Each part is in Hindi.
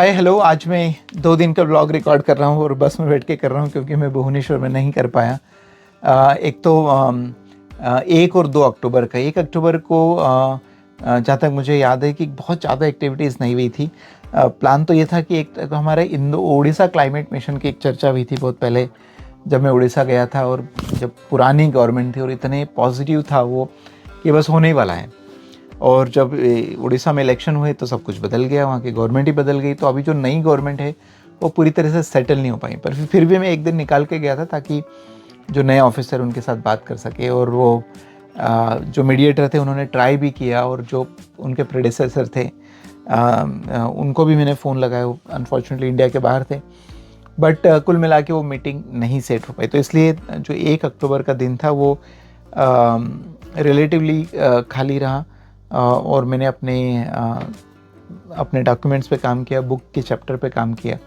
Hi hello. आज मैं 2 दिन का ब्लॉग रिकॉर्ड कर रहा हूँ और बस में बैठ के कर रहा हूँ क्योंकि मैं भुवनेश्वर में नहीं कर पाया। एक तो 1 और 2 अक्टूबर का। 1 अक्टूबर को जहाँ तक मुझे याद है कि बहुत ज़्यादा एक्टिविटीज़ नहीं हुई थी। प्लान तो ये था कि एक तो हमारे उड़ीसा क्लाइमेट मिशन की एक चर्चा हुई थी बहुत पहले जब मैं उड़ीसा गया था, और जब पुरानी गवर्नमेंट थी और इतने पॉजिटिव था वो कि बस होने ही वाला है। और जब उड़ीसा में इलेक्शन हुए तो सब कुछ बदल गया, वहाँ की गवर्नमेंट ही बदल गई। तो अभी जो नई गवर्नमेंट है वो पूरी तरह से सेटल नहीं हो पाई, पर फिर भी मैं एक दिन निकाल के गया था ताकि जो नए ऑफिसर उनके साथ बात कर सके। और वो जो मीडिएटर थे उन्होंने ट्राई भी किया, और जो उनके प्रेडेसेसर थे उनको भी मैंने फ़ोन लगाया। वो अनफॉर्चुनेटली इंडिया के बाहर थे, बट कुल मिला के वो मीटिंग नहीं सेट हो पाई। तो इसलिए जो 1 अक्टूबर का दिन था वो रिलेटिवली खाली रहा। और मैंने अपने डॉक्यूमेंट्स पे काम किया, बुक के चैप्टर पे काम किया।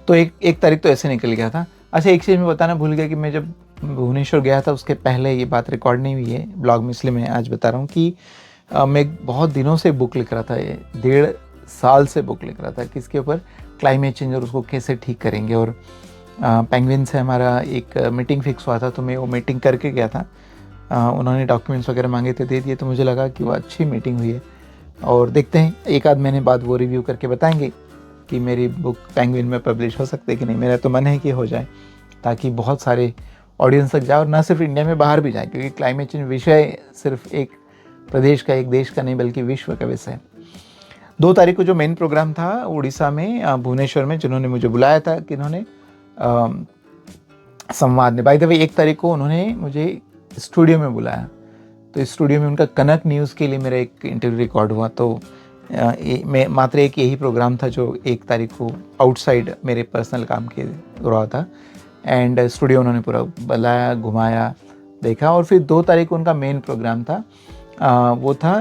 तो एक तारीख तो ऐसे निकल गया था। अच्छा, एक चीज़ मैं बताना भूल गया कि मैं जब भुवनेश्वर गया था उसके पहले, ये बात रिकॉर्ड नहीं हुई है ब्लॉग में इसलिए मैं आज बता रहा हूँ कि मैं बहुत दिनों से बुक लिख रहा था, 1.5 साल से बुक लिख रहा था किसके ऊपर, क्लाइमेट चेंज और उसको कैसे ठीक करेंगे। और पेंगुइन से हमारा एक मीटिंग फिक्स हुआ था, तो मैं वो मीटिंग करके गया था। उन्होंने डॉक्यूमेंट्स वगैरह मांगे थे, दे दिए। तो मुझे लगा कि वो अच्छी मीटिंग हुई है, और देखते हैं 1 आध महीने बाद वो रिव्यू करके बताएंगे कि मेरी बुक पेंगुइन में पब्लिश हो सकती है कि नहीं। मेरा तो मन है कि हो जाए, ताकि बहुत सारे ऑडियंस तक जाए, और ना सिर्फ इंडिया में बाहर भी जाए, क्योंकि क्लाइमेट चेंज विषय सिर्फ एक प्रदेश का, एक देश का नहीं, बल्कि विश्व का विषय है। 2 तारीख को जो मेन प्रोग्राम था उड़ीसा में, भुवनेश्वर में, जिन्होंने मुझे बुलाया था, किन्होंने, संवाद ने। बाय द वे 1 तारीख को उन्होंने मुझे स्टूडियो में बुलाया, तो इस स्टूडियो में उनका कनक न्यूज़ के लिए मेरा एक इंटरव्यू रिकॉर्ड हुआ। तो मैं मात्र एक यही प्रोग्राम था जो 1 तारीख को आउटसाइड मेरे पर्सनल काम के रहा था, एंड स्टूडियो उन्होंने पूरा बुलाया, घुमाया, देखा। और फिर 2 तारीख को उनका मेन प्रोग्राम था, वो था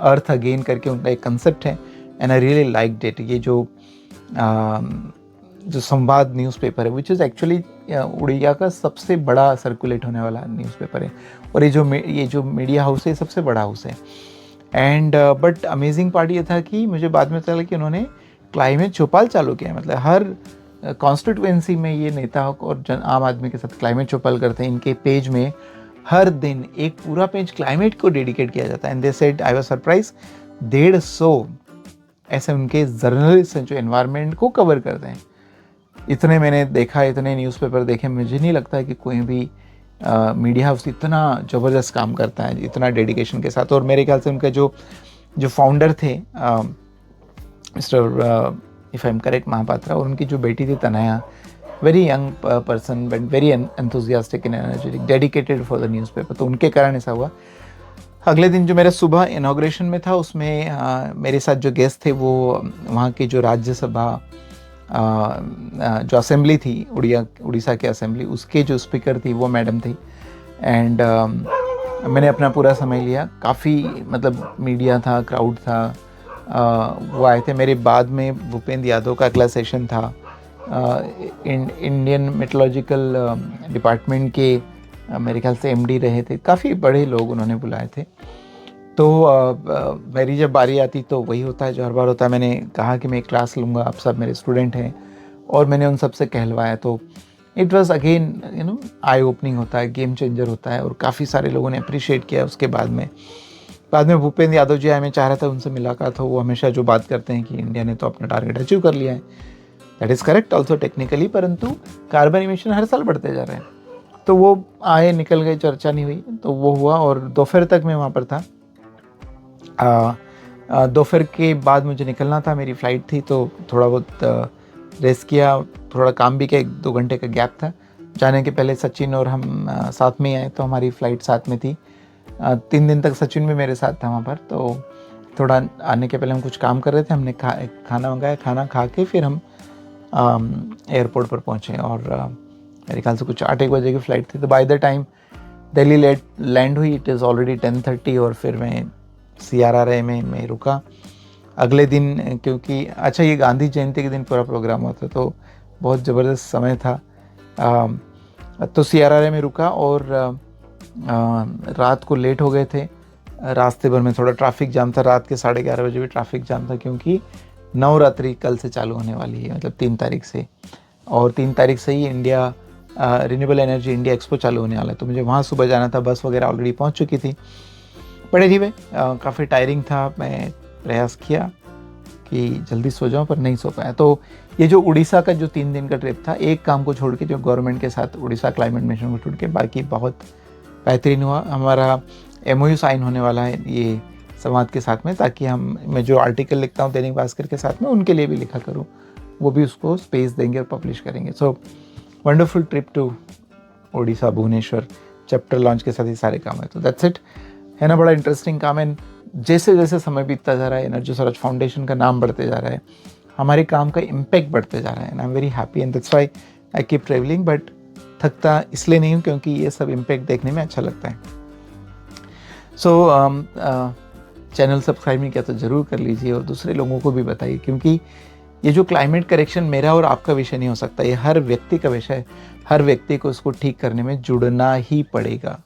अर्थ अगेन करके उनका एक कंसेप्ट है, and I really liked it. ये जो संवाद न्यूज़पेपर है, विच इज़ एक्चुअली उड़िया का सबसे बड़ा सर्कुलेट होने वाला न्यूज़पेपर है, और ये जो मीडिया हाउस है सबसे बड़ा हाउस है। एंड बट अमेजिंग पार्ट ये था कि मुझे बाद में चला कि उन्होंने क्लाइमेट चौपाल चालू किया है। मतलब हर कॉन्स्टिट्यूएंसी में ये नेता और आम आदमी के साथ क्लाइमेट चौपाल करते हैं। इनके पेज में हर दिन एक पूरा पेज क्लाइमेट को डेडिकेट किया जाता है। And they said, I was surprise, 150 ऐसे उनके जर्नलिस्ट हैं जो एनवायरनमेंट को कवर करते हैं। इतने मैंने देखा, इतने न्यूज़पेपर देखे, मुझे नहीं लगता है कि कोई भी मीडिया हाउस इतना ज़बरदस्त काम करता है, इतना डेडिकेशन के साथ। और मेरे ख्याल से उनके जो फाउंडर थे, mister if I am correct, Mahapatra, और उनकी जो बेटी थी Tanaya, very young person but very enthusiastic and energetic, dedicated for the newspaper. तो उनके कारण ऐसा हुआ। अगले दिन जो मेरा सुबह इनाग्रेशन में था, उसमें मेरे साथ जो गेस्ट थे वो वहाँ की जो राज्यसभा जो असेंबली थी, उड़ीसा की असेंबली, उसके जो स्पीकर थी वो मैडम थी। एंड मैंने अपना पूरा समय लिया। काफ़ी मतलब मीडिया था, क्राउड था, वो आए थे। मेरे बाद में भूपेंद्र यादव का अगला सेशन था, इंडियन मेट्रोलॉजिकल डिपार्टमेंट के मेरे ख्याल से एमडी रहे थे। काफ़ी बड़े लोग उन्होंने बुलाए थे। तो मेरी जब बारी आती तो वही होता है जो हर बार होता है। मैंने कहा कि मैं एक क्लास लूँगा, आप सब मेरे स्टूडेंट हैं, और मैंने उन सब से कहलवाया। तो it was again I opening होता है, गेम चेंजर होता है, और काफ़ी सारे लोगों ने अप्रिशिएट किया। उसके बाद में भूपेंद्र यादव जी आए, मैं चाह रहा था उनसे मुलाकात हो। वो हमेशा जो बात करते हैं कि इंडिया ने तो अपना टारगेट अचीव कर लिया है, that is correct also technically, परंतु कार्बन इमिशन हर साल बढ़ते जा रहे हैं। तो वो आए, निकल गए, चर्चा नहीं हुई। तो वो हुआ, और दोपहर तक मैं वहाँ पर था। दोपहर के बाद मुझे निकलना था, मेरी फ़्लाइट थी, तो थोड़ा बहुत रेस्ट किया, थोड़ा काम भी किया। 1-2 घंटे का गैप था। जाने के पहले सचिन और हम साथ में आए, तो हमारी फ़्लाइट साथ में थी। 3 दिन तक सचिन भी मेरे साथ था वहाँ पर। तो थोड़ा आने के पहले हम कुछ काम कर रहे थे, हमने खाना मंगाया, खाना खा के फिर हम एयरपोर्ट पर पहुँचे। और मेरे ख्याल से कुछ 8-1 बजे की फ़्लाइट थी। तो by the time Delhi land हुई, इट इज़ ऑलरेडी 10:30, और फिर मैं CRRA में मैं रुका। अगले दिन, क्योंकि अच्छा ये गांधी जयंती के दिन पूरा प्रोग्राम हुआ था, तो बहुत ज़बरदस्त समय था। तो CRRA में रुका, और रात को लेट हो गए थे। रास्ते भर में थोड़ा ट्रैफिक जाम था, रात के 11:30 बजे भी ट्रैफिक जाम था, क्योंकि नवरात्रि कल से चालू होने वाली है, मतलब 3 तारीख से, और 3 तारीख से ही India renewable energy India expo चालू होने वाला है। तो मुझे वहाँ सुबह जाना था, बस वगैरह ऑलरेडी पहुँच चुकी थी। बट एनीवे काफ़ी टायरिंग था, मैं प्रयास किया कि जल्दी सो जाऊं पर नहीं सो पाया। तो ये जो उड़ीसा का जो 3 दिन का ट्रिप था, एक काम को छोड़ के, जो गवर्नमेंट के साथ उड़ीसा क्लाइमेट मिशन को छोड़ के, बाकी बहुत बेहतरीन हुआ। हमारा MOU साइन होने वाला है ये संवाद के साथ में, ताकि मैं जो आर्टिकल लिखता हूँ दैनिक भास्कर के साथ में, उनके लिए भी लिखा करूँ, वो भी उसको स्पेस देंगे और पब्लिश करेंगे। So wonderful trip to Orissa, Bhubaneswar, chapter launch के साथ ही सारे काम है। तो दैट्स इट, है ना, बड़ा इंटरेस्टिंग काम है। जैसे जैसे समय बीतता जा रहा है, एनर्जी स्वराज फाउंडेशन का नाम बढ़ते जा रहा है, हमारे काम का इम्पैक्ट बढ़ते जा रहा है, and I am very happy, and that's why I keep travelling. But थकता इसलिए नहीं हूँ क्योंकि ये सब इम्पैक्ट देखने में अच्छा लगता है। सो चैनल सब्सक्राइब नहीं किया तो ज़रूर कर लीजिए और दूसरे लोगों को भी बताइए, क्योंकि ये जो क्लाइमेट करेक्शन मेरा और आपका विषय नहीं हो सकता, ये हर व्यक्ति का विषय है। हर व्यक्ति को इसको ठीक करने में जुड़ना ही पड़ेगा।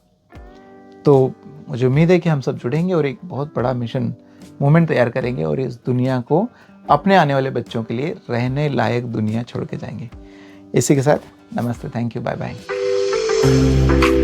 तो मुझे उम्मीद है कि हम सब जुड़ेंगे और एक बहुत बड़ा मिशन मूवमेंट तैयार करेंगे और इस दुनिया को अपने आने वाले बच्चों के लिए रहने लायक दुनिया छोड़ के जाएंगे। इसी के साथ नमस्ते, थैंक यू, बाय बाय।